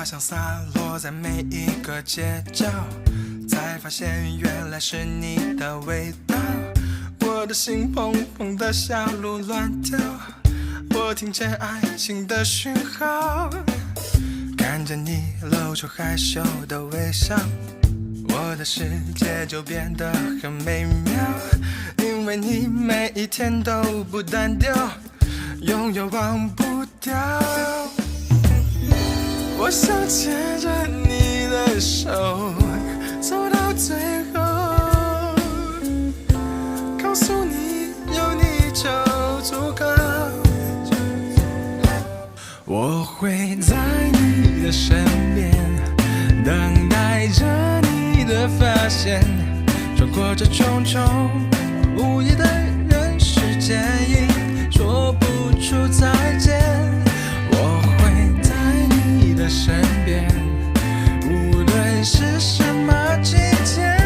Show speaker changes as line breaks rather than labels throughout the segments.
香洒落在每一个街角，才发现原来是你的味道。我的心砰砰的小鹿乱跳，我听见爱情的讯号，看着你露出害羞的微笑，我的世界就变得很美妙。因为你每一天都不单调，永远忘不掉。我想牵着你的手走到最后，告诉你有你就足够。我会在你的身边，等待着你的发现，穿过这重重无意的人世间，说不出再见。我会在你的身边，无论是什么季节，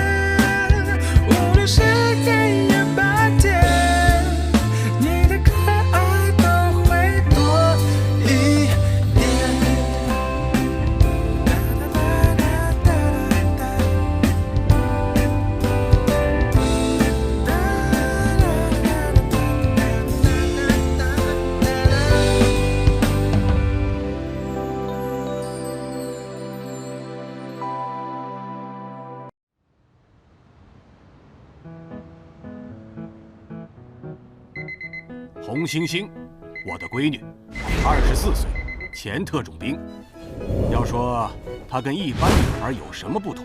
无论是黑夜白天，你的可爱都会多一点。
洪星星，我的闺女，24岁，前特种兵。要说她跟一般女孩有什么不同，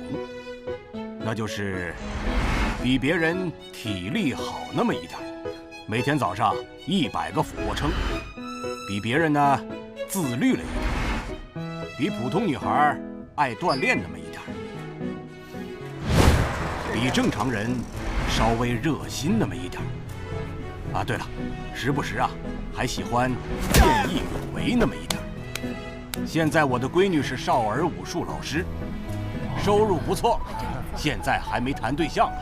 那就是比别人体力好那么一点，每天早上100个俯卧撑，比别人呢自律了一点，比普通女孩爱锻炼那么一点，比正常人稍微热心那么一点。啊，对了，时不时啊，还喜欢见义勇为那么一点。现在我的闺女是少儿武术老师，收入不错，现在还没谈对象呢。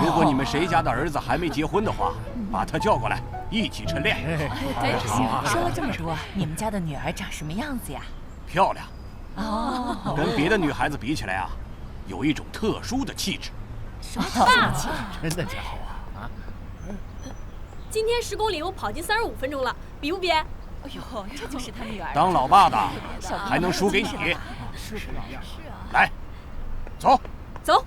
如果你们谁家的儿子还没结婚的话，把他叫过来，一起晨练。
说了这么多，你们家的女儿长什么样子呀？
漂亮。
哦，
跟别的女孩子比起来啊，有一种特殊的气质。
什么特殊的气质？
真的假的？
今天10公里我跑进35分钟了，比不比？哎
呦，这就是他女儿。
当老爸的还能输给你？
是啊。
来，走。
走。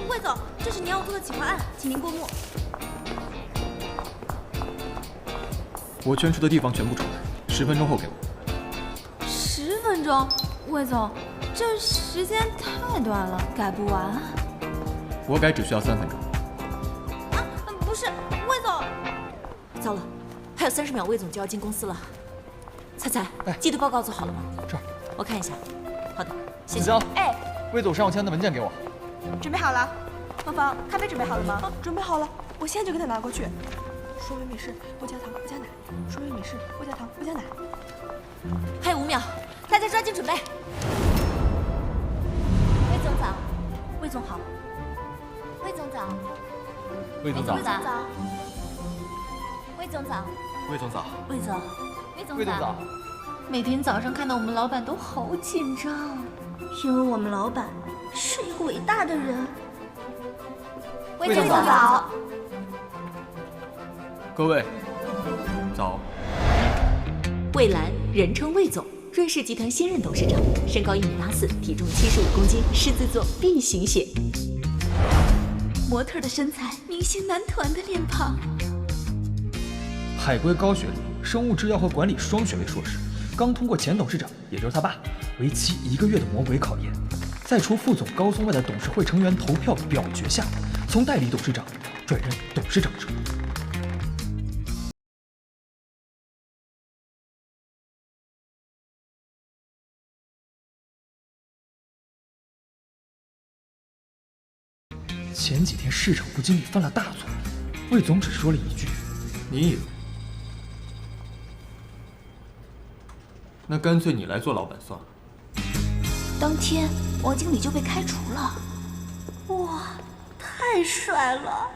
魏总，这是您要做的企划案，请您过目。
我圈出的地方全部出来，10分钟后给我。
10分钟，魏总，这时间太短了，改不完。
我改只需要3分钟。
啊，不是，魏总。
糟了，还有30秒，魏总就要进公司了。彩彩，季度报告做好了吗？
这儿，
我看一下。好的，谢谢。
子江，
哎，
魏总让我签的文件给我。
准备好了。芳芳，咖啡准备好了吗？准备好了，我现在就给他拿过去。说美美式，不加糖，不加奶。说美美式，不加糖，不加奶。
还有5秒，大家抓紧准备。魏总早，
魏总好。
魏总早，
魏总早，
魏总早，
魏总早，
魏总，
魏总早。
每天早上看到我们老板都好紧张，
因为我们老板是一个伟大的人。
魏总早。
各位，早。
魏兰，人称魏总，润氏集团新任董事长，身高1.84米，体重75公斤，狮子座 B 型血，模特的身材，明星男团的脸庞。
海归高学历，生物制药和管理双学位硕士，刚通过前董事长，也就是他爸，为期1个月的魔鬼考验，在除副总高松外的董事会成员投票表决下，从代理董事长转任董事长职务。前几天市场部经理犯了大错，魏总只说了一句：“你以为？”那干脆你来做老板算了。
当天王经理就被开除了。
哇，太帅了！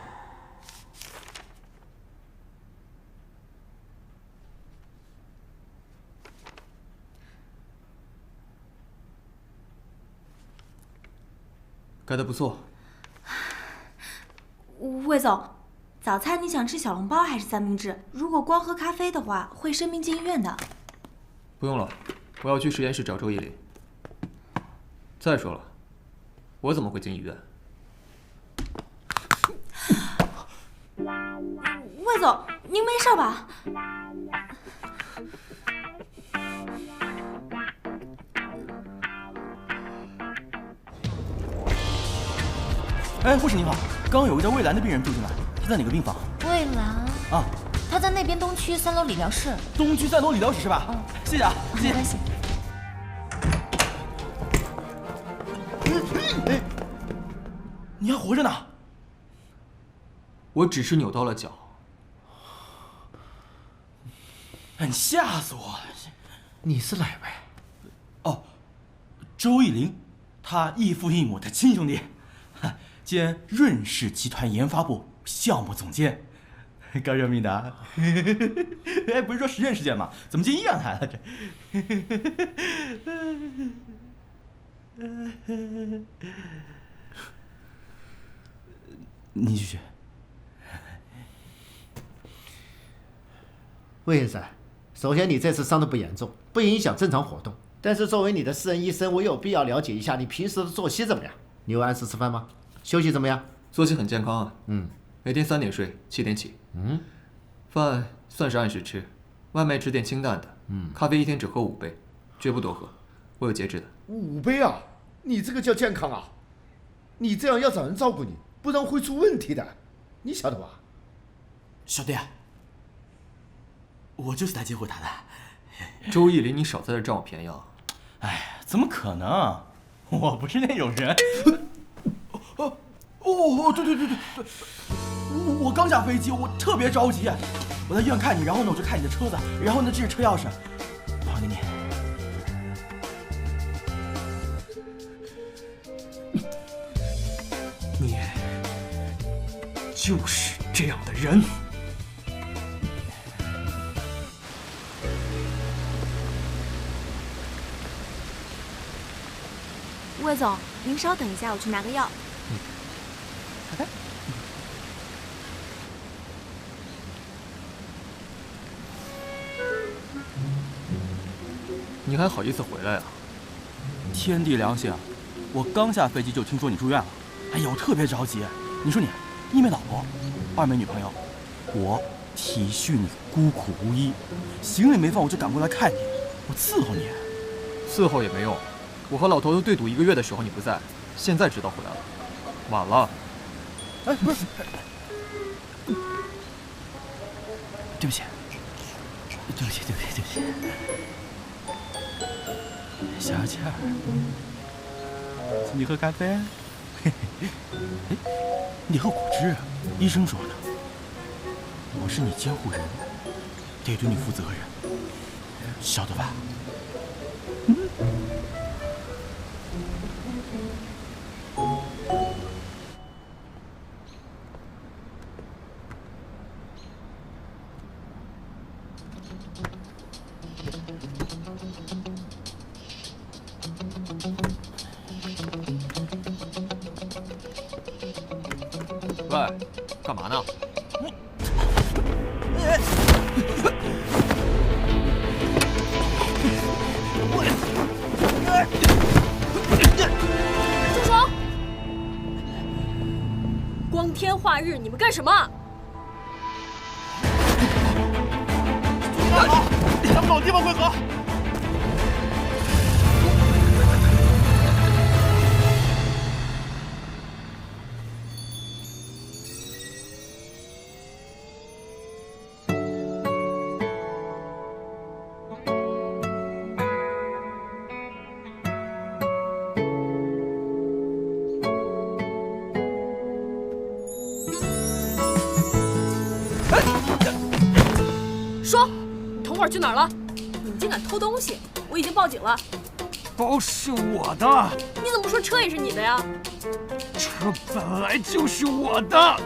改得不错。
魏总，早餐你想吃小笼包还是三明治？如果光喝咖啡的话，会生病进医院的。
不用了，我要去实验室找周依林。再说了，我怎么会进医院？
魏总，您没事吧？
哎，护士您好，刚刚有个叫魏兰的病人住进来，他在哪个病房？
魏兰
啊，
他在那边东区3楼理疗室。
东区3楼理疗室是吧？谢谢啊，谢谢。
没关系。
哎，你还活着呢？
我只是扭到了脚。
哎，你吓死我！
你是哪位？
哦，周逸林，他异父异母的亲兄弟。兼润氏集团研发部项目总监，高热命的啊！哎，不是说实验室见吗？怎么进医院来了？你继续。
魏先生，首先你这次伤得不严重，不影响正常活动。但是作为你的私人医生，我有必要了解一下你平时的作息怎么样？你有按时吃饭吗？休息怎么样？
作息很健康啊。每天3点睡，7点起。饭算是按时吃，外卖吃点清淡的。咖啡一天只喝5杯，绝不多喝。我有节制的。
5杯啊？你这个叫健康啊？你这样要找人照顾你，不然会出问题的。你晓得吧？
小弟，我就是来接回他的。
周逸林，你少在这占我便宜啊！
哎，怎么可能？我不是那种人。对，我刚下飞机，我特别着急，我在医院看你，然后呢我就看你的车子，然后呢这是车钥匙，还给你。
你就是这样的人。
魏总，您稍等一下，我去拿个药。
你还好意思回来啊？
天地良心啊！我刚下飞机就听说你住院了，哎呀，我特别着急。你说你，一没老婆，二没女朋友，我体恤你孤苦无依，行李没放我就赶过来看你，我伺候你。
伺候也没用，我和老头子对赌1个月的时候你不在，现在知道回来了，晚了。
哎，不是，对不起，对不起。小倩儿，请你喝咖啡。哎，你得喝果汁，医生说的。我是你监护人，得对你负责任，晓得吧？
喂，干嘛呢？
住手！光天化日，你们干什么？
好，咱们找地方汇合。
说，你同伙去哪儿了？你们竟敢偷东西！我已经报警了。
包是我的，
你怎么说车也是你的呀？
车本来就是我的。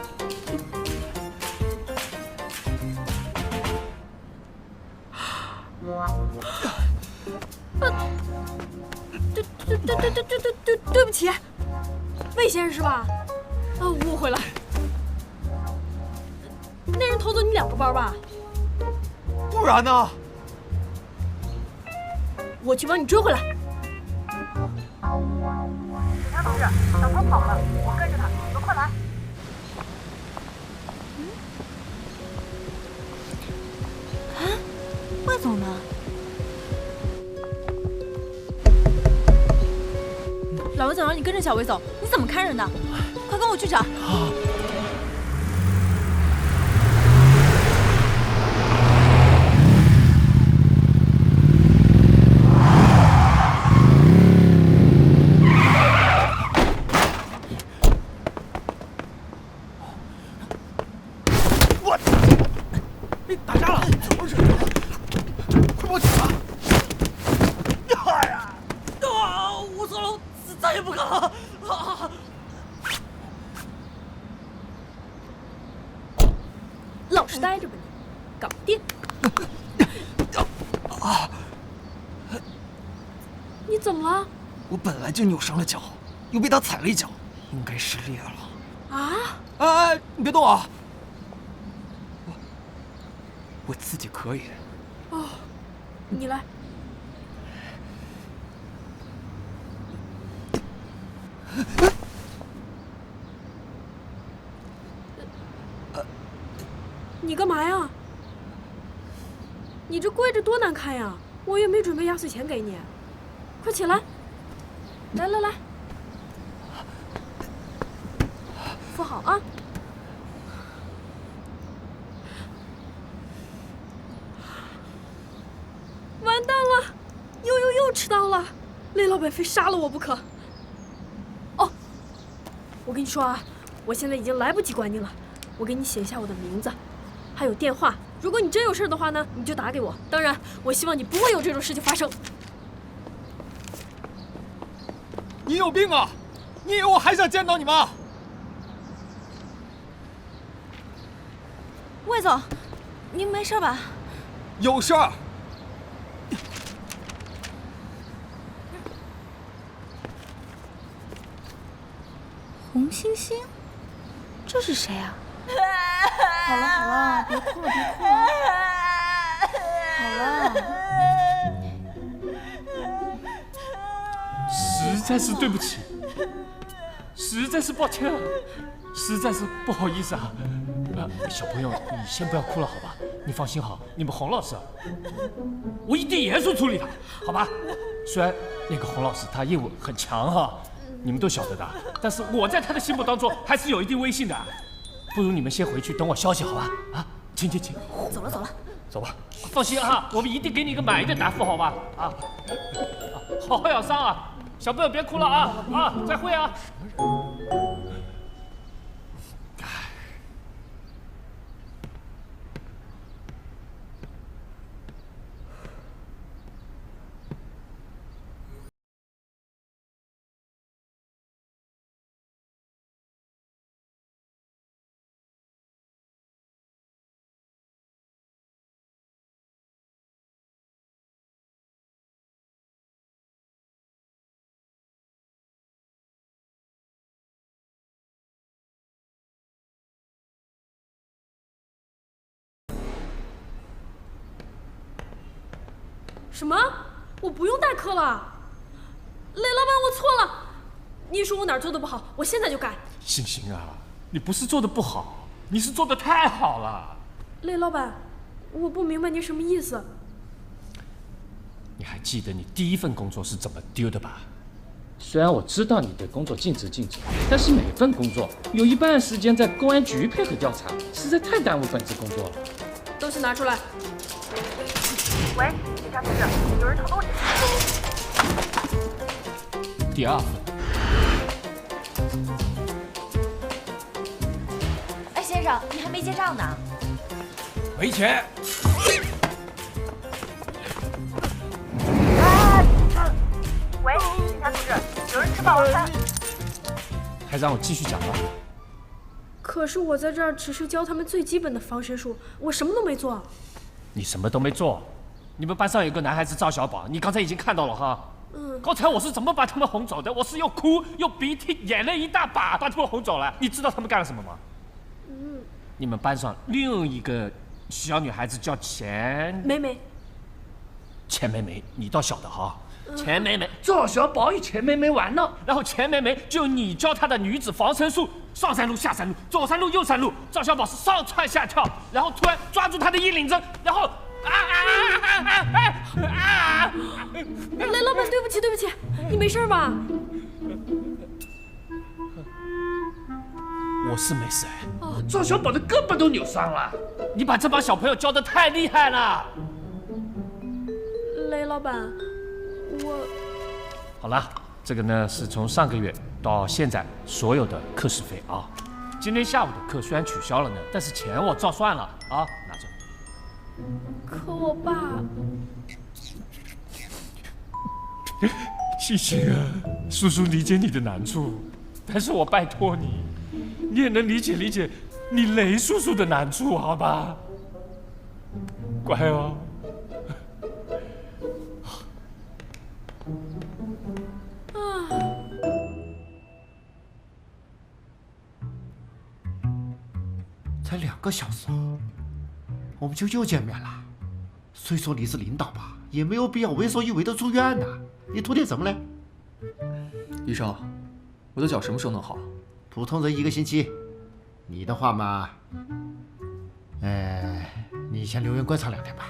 对不起，魏先生是吧？啊，误会了。那人偷走你2个包吧？
不然呢？
我去帮你追回来。
警察同志，小偷跑了，我跟着他，你们快来！
魏总呢？老魏总让你跟着小魏总，你怎么看人的？快跟我去找。
打架了！怎么回事？快报警啊！
我错了，再也不敢了。
老实待着吧你，搞定。你怎么了？
我本来就扭伤了脚，又被他踩了一脚，应该是裂了。
啊？
哎，你别动啊！我自己可以。
哦，你来。你干嘛呀？你这跪着多难看呀！我也没准备压岁钱给你，快起来！来，扶好啊！完蛋了，又迟到了，雷老板非杀了我不可。哦，我跟你说啊，我现在已经来不及管你了，我给你写一下我的名字，还有电话。如果你真有事的话呢，你就打给我。当然，我希望你不会有这种事情发生。
你有病啊！你以为我还想见到你吗？
魏总，您没事吧？
有事儿。
洪星星，这是谁啊？好了，别哭了。好了。
实在是对不起，实在是抱歉啊，实在是不好意思啊。小朋友，你先不要哭了，好吧？你放心好，你们洪老师，我一定严肃处理他，好吧？虽然那个洪老师他业务很强哈，你们都晓得的，但是我在他的心目当中还是有一定威信的。不如你们先回去等我消息，好吧？啊，请。
走了。
走吧，放心啊，我们一定给你一个满意的答复，好吧？啊，好好养伤啊，小朋友别哭了啊！再会啊！
什么？我不用代课了？雷老板，我错了。你说我哪儿做的不好，我现在就改。
星星啊，你不是做的不好，你是做的太好了。
雷老板，我不明白您什么意思。
你还记得你第一份工作是怎么丢的吧？虽然我知道你对工作尽职尽责，但是每份工作有一半时间在公安局配合调查，实在太耽误本职工作了。
东西拿出来。
喂，警察同志，有人偷东西。
第二份。
哎，先生，你还没结账呢。
没钱。
喂，保了他。
还让我继续讲吗？
可是我在这儿只是教他们最基本的防身术，我什么都没做。
你什么都没做。你们班上有个男孩子赵小宝，你刚才已经看到了哈。
嗯。
刚才我是怎么把他们哄走的？我是又哭又鼻涕，眼泪一大把，把他们哄走了。你知道他们干了什么吗？
嗯。
你们班上另一个小女孩子叫钱
梅梅，
你倒晓得哈。
钱
梅梅，赵小宝与钱梅梅玩了，然后钱梅梅就你教她的女子防身术，上山路下山路，左山路右山路，赵小宝是上蹿下跳，然后突然抓住她的衣领子，然后
雷老板，对不起，你没事吧？
我是没事哎，赵小宝的胳膊都扭伤了，你把这帮小朋友教得太厉害了。
雷老板，
好了，这个呢是从上个月到现在所有的课时费啊。今天下午的课虽然取消了呢，但是钱我照算了啊，拿着。
可我爸……
星星啊，叔叔理解你的难处，但是我拜托你，你也能理解你雷叔叔的难处，好吧？乖哦。
才2个小时，我们就又见面了。虽说你是领导吧，也没有必要为所欲为的住院呐。你图点什么嘞？
医生，我的脚什么时候能好？
普通人1个星期，你的话嘛，你先留院观察2天吧。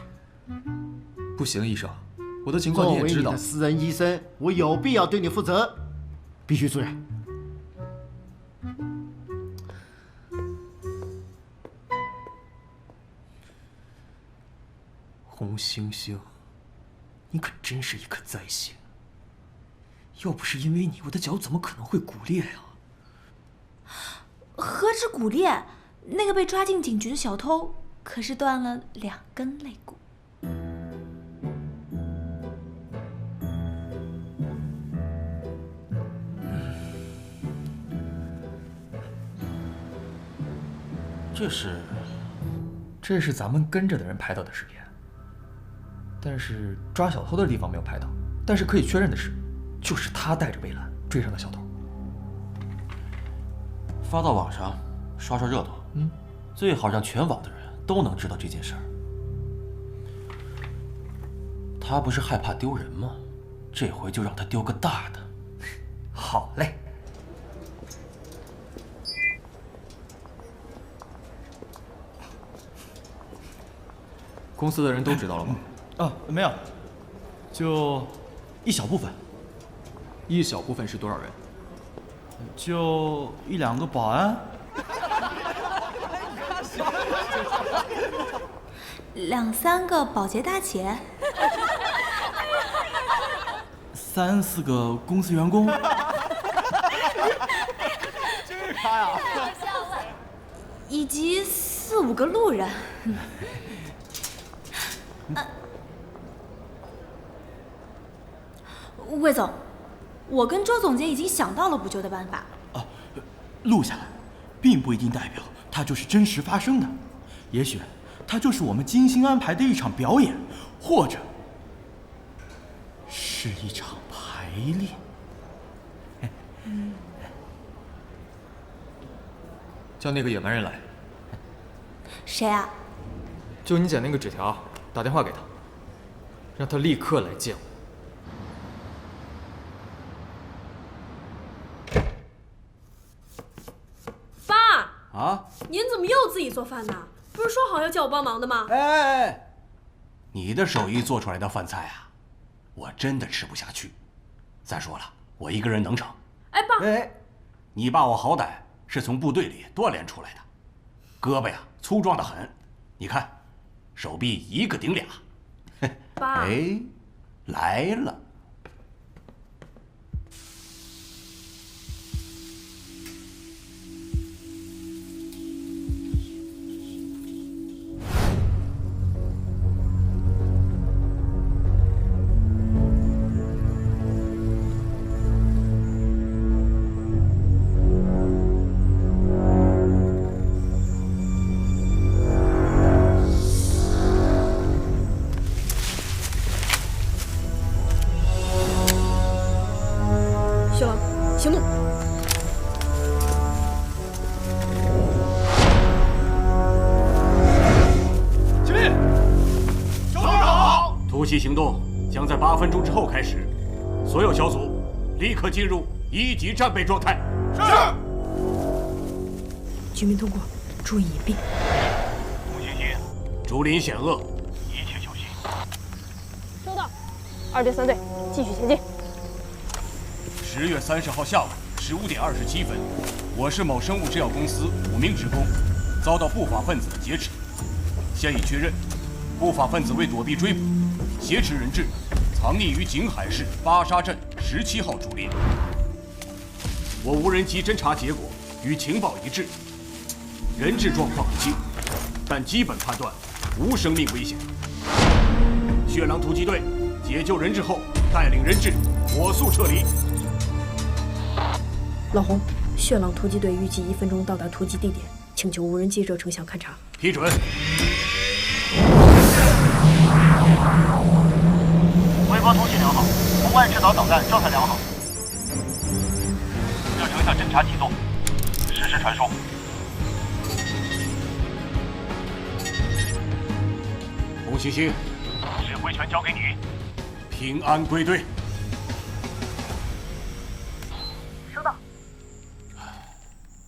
不行，医生，我的情况你也知道。
作为你的私人医生，我有必要对你负责，必须住院。
洪星星，你可真是一颗灾星。要不是因为你，我的脚怎么可能会骨裂啊？
何止骨裂，那个被抓进警局的小偷可是断了2根肋骨。
这是咱们跟着的人拍到的视频，但是抓小偷的地方没有拍到。但是可以确认的是，就是他带着围栏追上的小偷。
发到网上刷刷热度，最好让全网的人都能知道这件事儿。他不是害怕丢人吗？这回就让他丢个大的。
好嘞。公司的人都知道了吗？
没有，就一小部分。
一小部分是多少人？
就1、2个保安。
2、3个保洁大姐。
3、4个公司员工。
就是他呀！太好笑了。
以及4、5个路人。魏总，我跟周总监已经想到了补救的办法。
录下来，并不一定代表它就是真实发生的，也许它就是我们精心安排的一场表演，或者是一场排练。
叫那个野蛮人来。
谁啊？
就你捡那个纸条，打电话给他，让他立刻来见我。
啊！
您怎么又自己做饭呢？不是说好要叫我帮忙的吗？
哎，你的手艺做出来的饭菜啊，我真的吃不下去。再说了，我一个人能成？
哎，爸！
哎，你爸我好歹是从部队里锻炼出来的，胳膊呀粗壮得很，你看，手臂1个顶2。
爸！
哎，来了。袭行动将在8分钟之后开始，所有小组立刻进入1级战备状态。是。
居民通过，注意隐蔽。
红星星，竹林险恶，一切小心。
收到。2队、3队，继续前进。
10月30号下午15点27分，我市某生物制药公司5名职工遭到不法分子的劫持，现已确认，不法分子为躲避追捕，挟持人质，藏匿于景海市巴沙镇17号竹林。我无人机侦查结果与情报一致，人质状况不清，但基本判断无生命危险。血狼突击队解救人质后，带领人质火速撤离。
老洪，血狼突击队预计1分钟到达突击地点，请求无人机热成像勘察。
批准。
微波通信良好，红外制导导弹状态良好。热成像侦察启动，实时传输。
红星星，
指挥权交给你。
平安归队。
收到。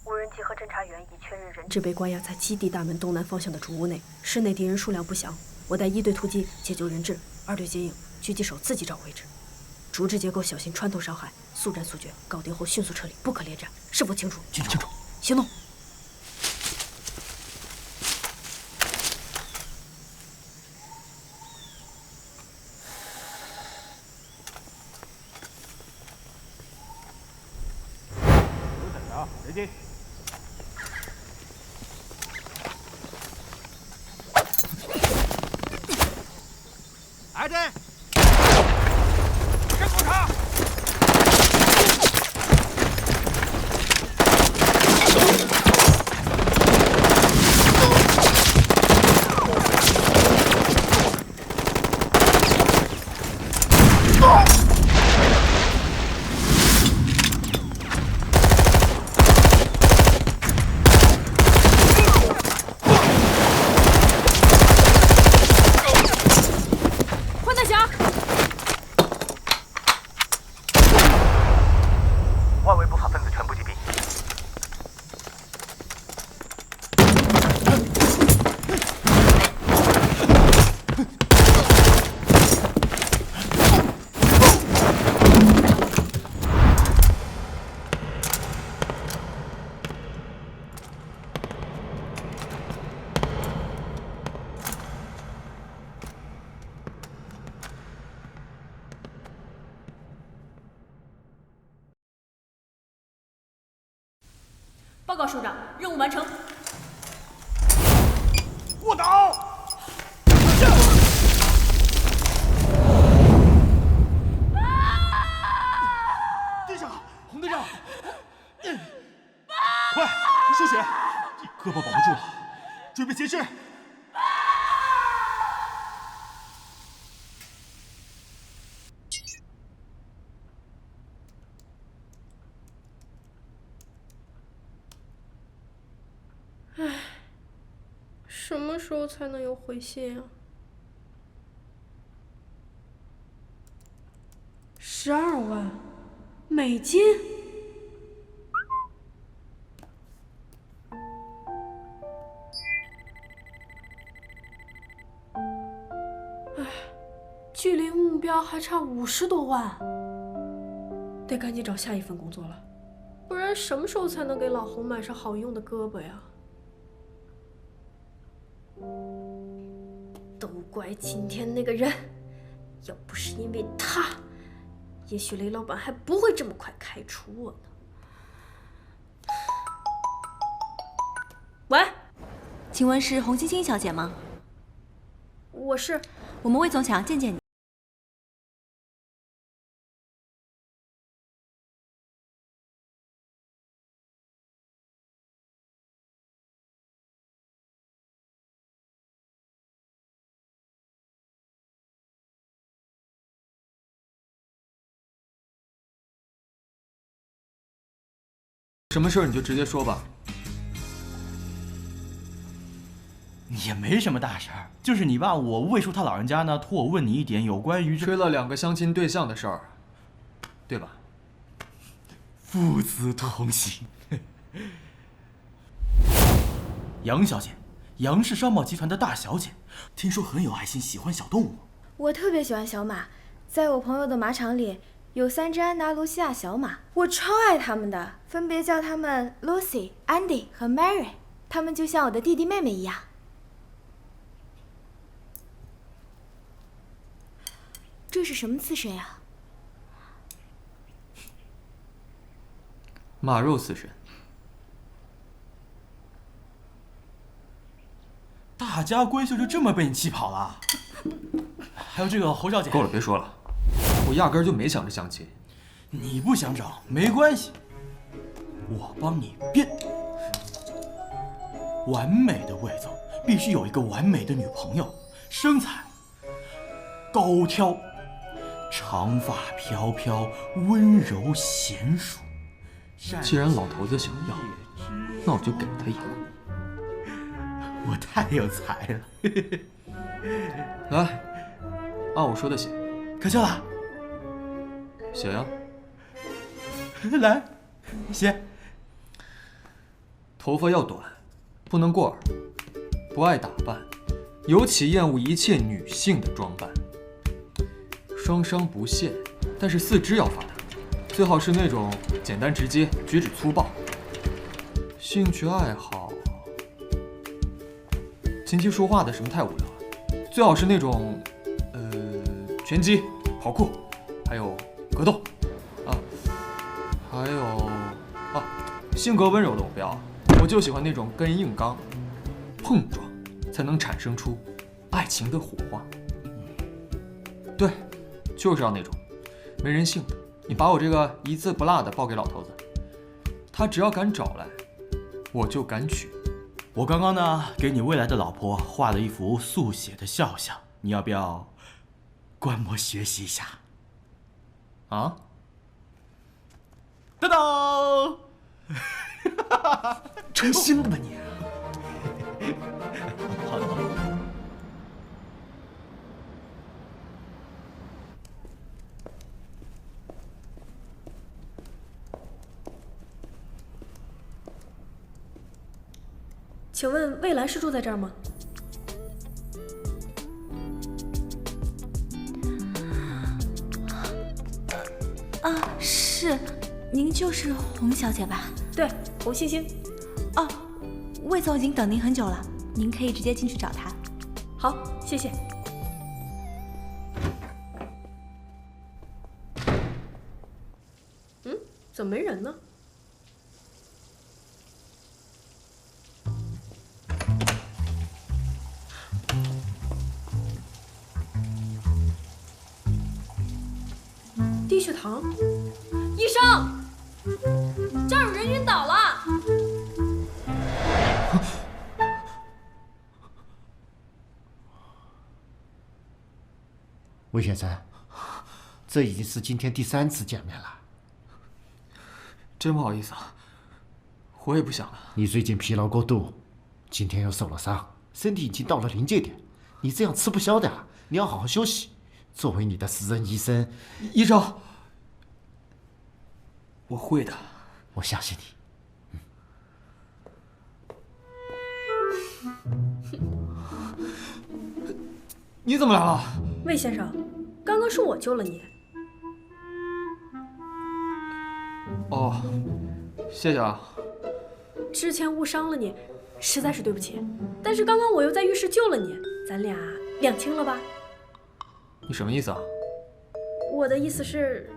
无人机和侦察员已确认人质被关押在基地大门东南方向的主屋内，室内敌人数量不详。我带1队突击解救人质，2队接应，狙击手自己找位置。竹制结构，小心穿透伤害，速战速决，搞定后迅速撤离，不可恋战，是否清楚？
清楚。
行动。
人进。
挨着。跟我查。
报告首长，任务完成。
卧倒！
队长，洪队长，快输血！胳膊保不住了，准备截肢。
唉，什么时候才能有回信啊？12万美金？唉，距离目标还差50多万，得赶紧找下一份工作了，不然什么时候才能给老洪买上好用的胳膊呀？都怪今天那个人，要不是因为他，也许雷老板还不会这么快开除我呢。喂，
请问是洪欣欣小姐吗？
我是。
我们魏总想见见你。
什么事儿你就直接说吧。
也没什么大事儿，就是你爸我魏叔他老人家呢，托我问你一点有关于
追了2个相亲对象的事儿，对吧？
父子同行。杨小姐，杨氏商贸集团的大小姐，听说很有爱心，喜欢小动物。
我特别喜欢小马，在我朋友的马场里有3只安达卢西亚小马，我超爱它们的，分别叫它们 Lucy、Andy 和 Mary， 它们就像我的弟弟妹妹一样。这是什么刺身啊？
马肉刺身。
大家闺秀就这么被你气跑了？还有这个侯小姐，
够了，别说了，我压根儿就没想着相亲。
你不想找没关系，我帮你变。完美的魏总必须有一个完美的女朋友，身材高挑，长发飘飘，温柔娴熟。
既然老头子想要，那我就给他一个。
我太有才了。
来，按我说的写。
可笑了。
写呀。
来，写。
头发要短，不能过耳，不爱打扮，尤其厌恶一切女性的装扮。双商不限，但是4肢要发达，最好是那种简单直接、举止粗暴。兴趣爱好，琴棋书画的什么太无聊了，最好是那种，拳击、跑酷，还有格斗，还有性格温柔的我不要，我就喜欢那种跟人硬刚，碰撞才能产生出爱情的火花。对，就是要那种没人性的。你把我这个一字不落的报给老头子，他只要敢找来，我就敢娶。
我刚刚呢给你未来的老婆画了一幅速写的肖像，你要不要观摩学习一下？
啊？
当当！
真心的吧你？
好的。
请问蔚蓝是住在这儿吗？
是，您就是洪小姐吧？
对，洪星星。
哦，魏总已经等您很久了，您可以直接进去找他。
好，谢谢。怎么没人呢？低血糖，医生，这儿有人晕倒了。
魏先生，这已经是今天第3次见面了。
真不好意思啊，我也不想了。
你最近疲劳过度，今天又受了伤，身体已经到了临界点，你这样吃不消的啊！你要好好休息。作为你的私人医生，
医生，我会的，
我相信你。
你怎么来了？
魏先生，刚刚是我救了你。
哦，谢谢啊。
之前误伤了你，实在是对不起。但是刚刚我又在浴室救了你，咱俩两清了吧？
你什么意思啊？
我的意思是，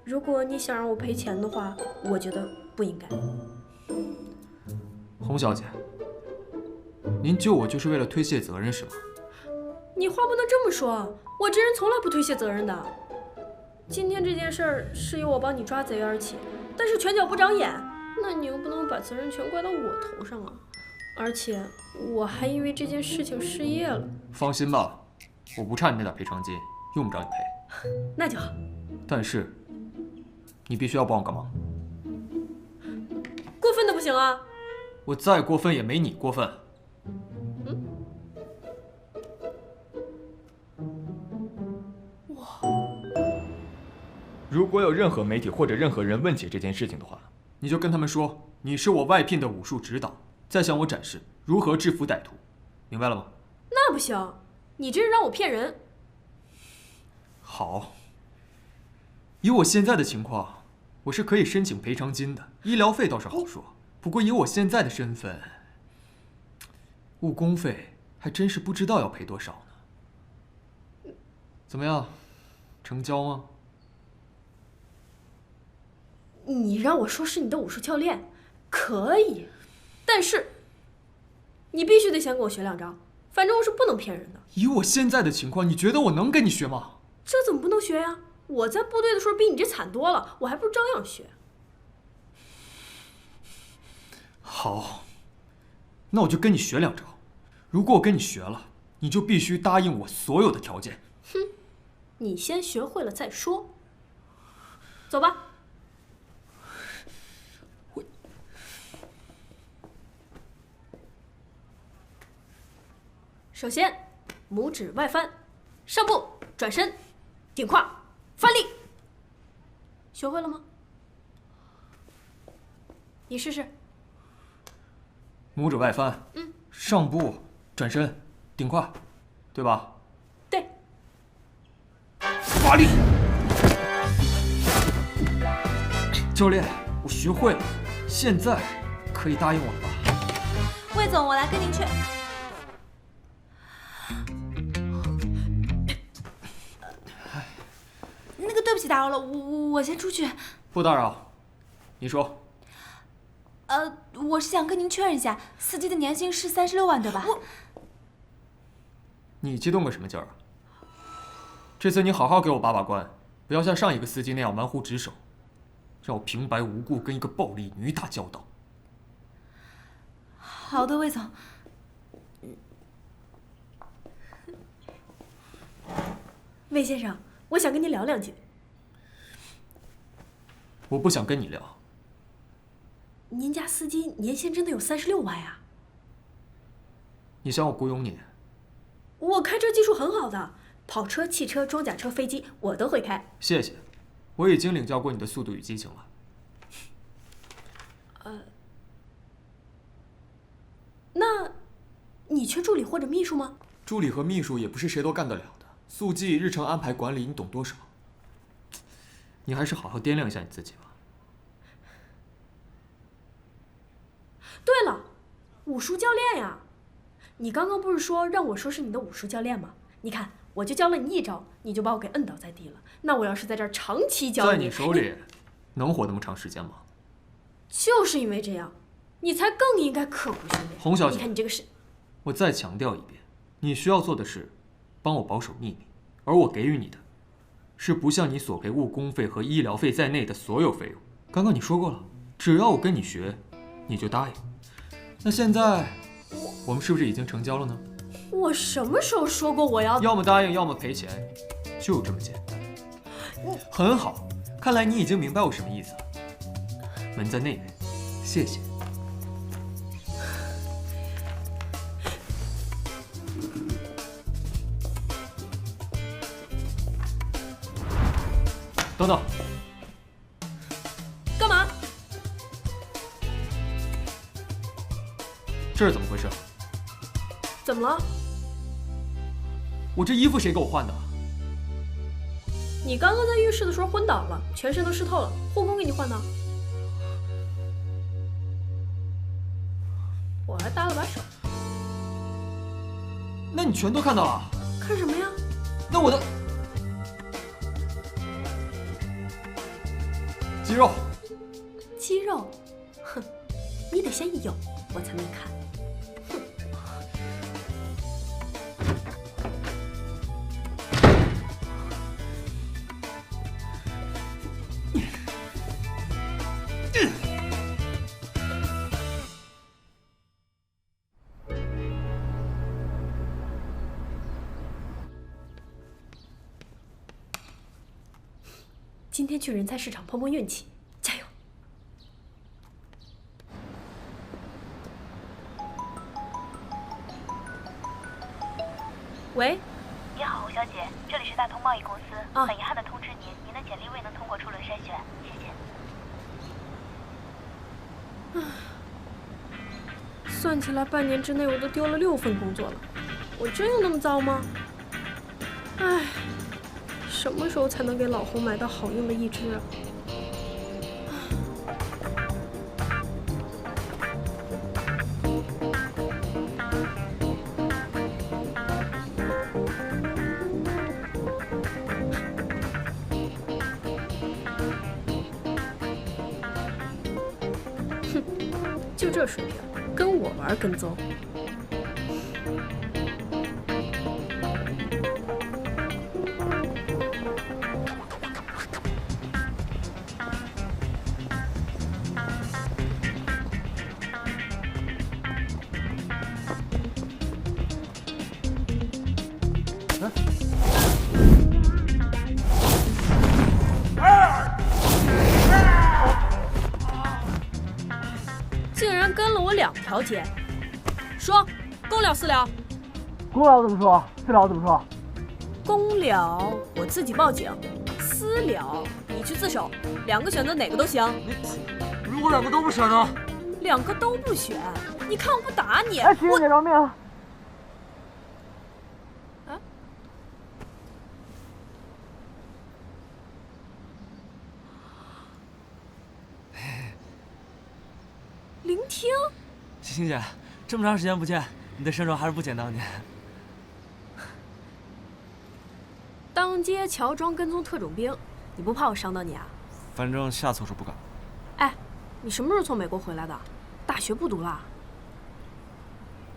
如果你想让我赔钱的话，我觉得不应该。
洪小姐，您救我就是为了推卸责任是吗？
你话不能这么说，我这人从来不推卸责任的。今天这件事儿是由我帮你抓贼而起，但是拳脚不长眼，那你又不能把责任全怪到我头上啊！而且我还因为这件事情失业了。
放心吧，我不差你那点赔偿金，用不着你赔。
那就好。
但是你必须要帮我个忙。
过分的不行啊！
我再过分也没你过分。如果有任何媒体或者任何人问起这件事情的话，你就跟他们说你是我外聘的武术指导，再向我展示如何制服歹徒，明白了吗？
那不行，你这是让我骗人。
好，以我现在的情况，我是可以申请赔偿金的，医疗费倒是好说。不过以我现在的身份，误工费还真是不知道要赔多少呢。怎么样，成交吗？
你让我说是你的武术教练，可以，但是你必须得先给我学2招，反正我是不能骗人的。
以我现在的情况，你觉得我能跟你学吗？
这怎么不能学呀？我在部队的时候比你这惨多了，我还不如照样学。
好，那我就跟你学2招。如果我跟你学了，你就必须答应我所有的条件。
哼，你先学会了再说。走吧。首先，拇指外翻，上步转身，顶胯，发力。学会了吗？你试试。
拇指外翻，上步转身，顶胯，对吧？
对。
发力。教练，我学会了，现在可以答应我了吧？
魏总，我来跟您确。那个，对不起，打扰了，我先出去。
不打扰，你说。
我是想跟您确认一下，司机的年薪是36万，对吧？
你激动个什么劲儿？这次你好好给我把把关，不要像上一个司机那样玩忽职守，让我平白无故跟一个暴力女打交道。
好的，魏总。
魏先生，我想跟您聊2句。
我不想跟你聊。
您家司机年薪真的有36万呀？
你想我雇佣你？
我开车技术很好的，跑车、汽车、装甲车、飞机我都会开。
谢谢，我已经领教过你的速度与激情了。
那，你缺助理或者秘书吗？
助理和秘书也不是谁都干得了的，速记、日程安排管理，你懂多少？你还是好好掂量一下你自己吧。
对了，武术教练呀，你刚刚不是说让我说是你的武术教练吗？你看，我就教了你1招，你就把我给摁倒在地了。那我要是在这儿长期教
在你手里，能活那么长时间吗？
就是因为这样，你才更应该刻苦训练。
洪小姐，
你看你这个是……
我再强调一遍，你需要做的是帮我保守秘密，而我给予你的是不向你索赔误工费和医疗费在内的所有费用。刚刚你说过了，只要我跟你学，你就答应。那现在，我们是不是已经成交了呢？
我什么时候说过我要？
要么答应，要么赔钱，就这么简单。很好，看来你已经明白我什么意思了。门在那边，谢谢。等等，
干嘛？
这是怎么回事？
怎么了？
我这衣服谁给我换的？
你刚刚在浴室的时候昏倒了，全身都湿透了，护工给你换的。我还搭了把手。
那你全都看到了？
看什么呀？
那我的肌肉。
肌肉？哼，你得先有，我才能看。哼。今天去人才市场碰碰运气，加油！喂，
你好，胡小姐，这里是大通贸易公司，很遗憾的通知您，您的简历未能通过初轮筛选，谢谢。
算起来，半年之内我都丢了6份工作了，我真有那么糟吗？唉，什么时候才能给老胡买到好用的一只啊？哼，就这水平，跟我玩跟踪。竟然跟了我2条街，说公了私了？
公了怎么说？私了怎么说？
公了我自己报警，私了你去自首，2个选择哪个都行。
如果2个都不选呢
？2个都不选，你看我不打你！
哎，谢谢你饶命！
啊？聆听。
星姐，这么长时间不见，你的身手还是不减当年。
当街乔装跟踪特种兵，你不怕我伤到你啊？
反正下次我是不敢。
哎，你什么时候从美国回来的？大学不读了？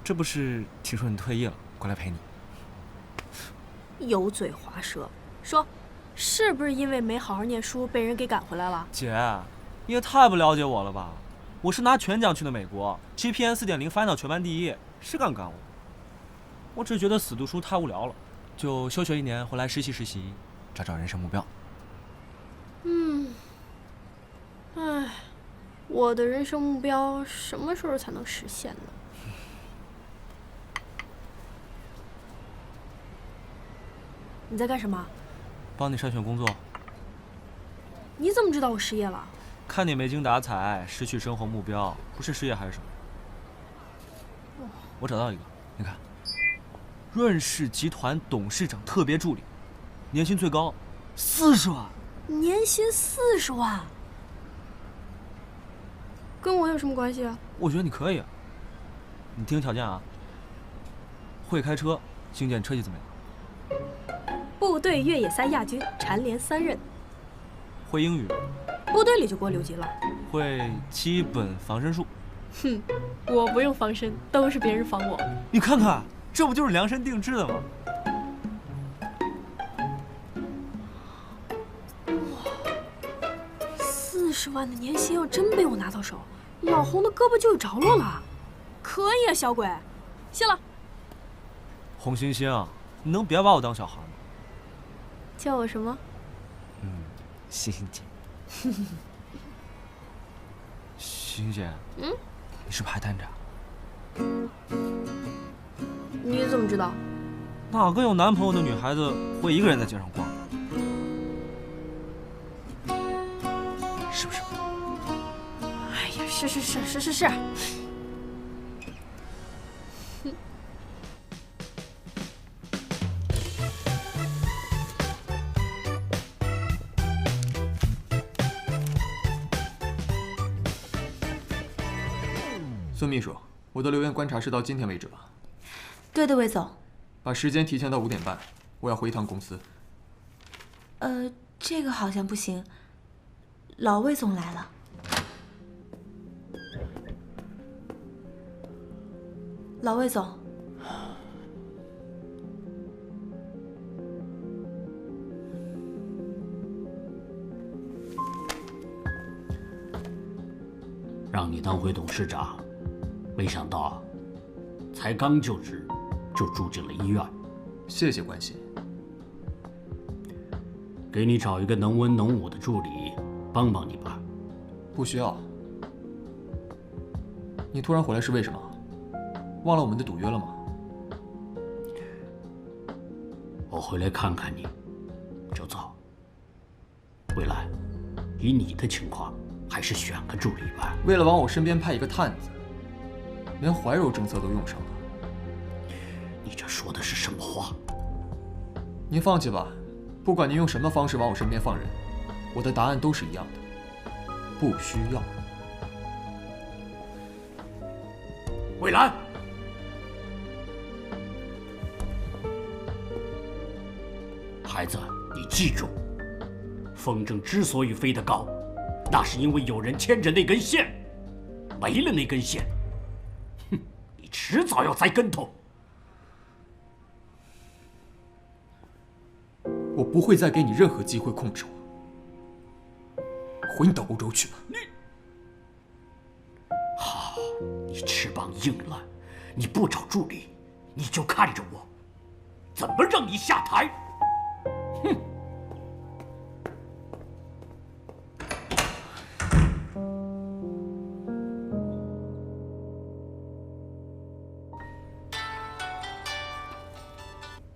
这不是听说你退役了，过来陪你。
油嘴滑舌，说，是不是因为没好好念书被人给赶回来了？
姐，你也太不了解我了吧！我是拿全奖去的美国 ，GPA 4.0 Final 全班第1，是敢赶我？我只是觉得死读书太无聊了，就休学1年，回来实习，找人生目标。
唉，我的人生目标什么时候才能实现呢？你在干什么？
帮你筛选工作。
你怎么知道我失业了？
看你没精打采，失去生活目标，不是失业还是什么？我找到一个，你看，润氏集团董事长特别助理，年薪最高40万。
年薪40万，跟我有什么关系啊？
我觉得你可以啊。你听条件啊，会开车，星舰车技怎么样？
部队越野赛亚军，蝉联3任。
会英语，
部队里就给我留级了。
会基本防身术。
哼，我不用防身，都是别人防我。
你看看，这不就是量身定制的吗？
哇，40万的年薪要真被我拿到手，老洪的胳膊就有着落了。可以啊，小鬼，谢了。
洪星星，你能别把我当小孩吗？
叫我什么？
星星姐。星姐，你是不是还单着？
你怎么知道？
哪个有男朋友的女孩子会一个人在街上逛？是不是？
哎呀，是。
孙秘书，我的留院观察是到今天为止吧？
对的，魏总。
把时间提前到5点半，我要回一趟公司。
这个好像不行。老魏总来了。老魏总。
让你当回董事长，没想到才刚就职就住进了医院。
谢谢关心。
给你找一个能文能武的助理帮帮你吧。
不需要。你突然回来是为什么？忘了我们的赌约了吗？
哦，我回来看看你就走。未来，以你的情况，还是选个助理吧。
为了往我身边派一个探子，连怀柔政策都用上了。
你这说的是什么话？
您放弃吧，不管您用什么方式往我身边放人，我的答案都是一样的，不需要。
蔚蓝，孩子，你记住，风筝之所以飞得高，那是因为有人牵着那根线，没了那根线，哼，你迟早要栽跟头。
我不会再给你任何机会控制我。回你到欧洲去吧。
好，你翅膀硬了，你不找助理，你就看着我，怎么让你下台？哼！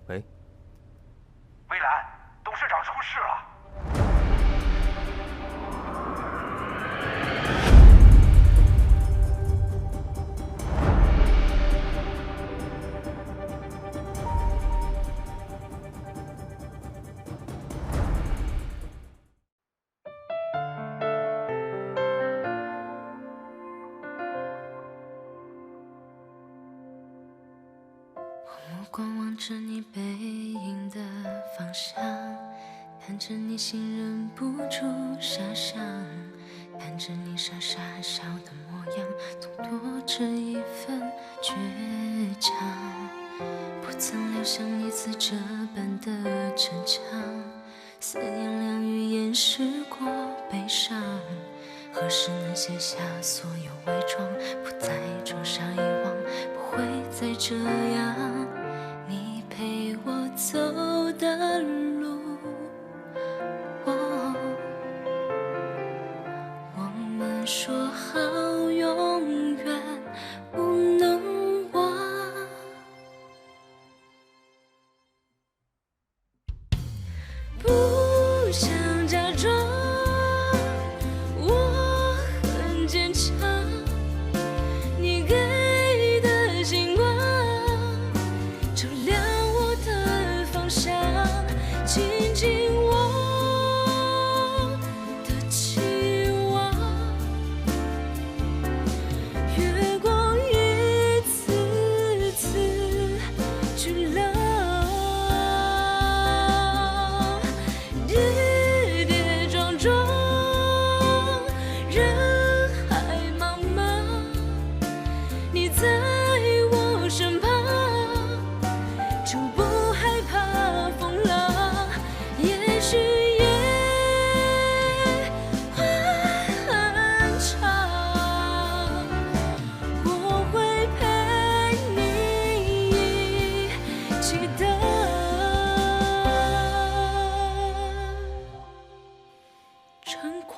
喂，
蔚蓝，董事长出事了。
目光望着你背影的方向，看着你心忍不住遐想，看着你傻傻笑的模样，总多着一份倔强。不曾留下你似这般的逞强，思念两语掩饰过悲伤。何时能卸下所有伪装，不在桌上遗忘，不会再这样。你陪我走的路，我们说好永远不能忘。不想假装我很坚强，你给的星光照亮我的方向，紧紧我的期望。月光一次次去流，跌跌撞撞，人海茫茫，你在我身旁，就不害怕风浪。也许夜很长，我会陪你一起等。晨光。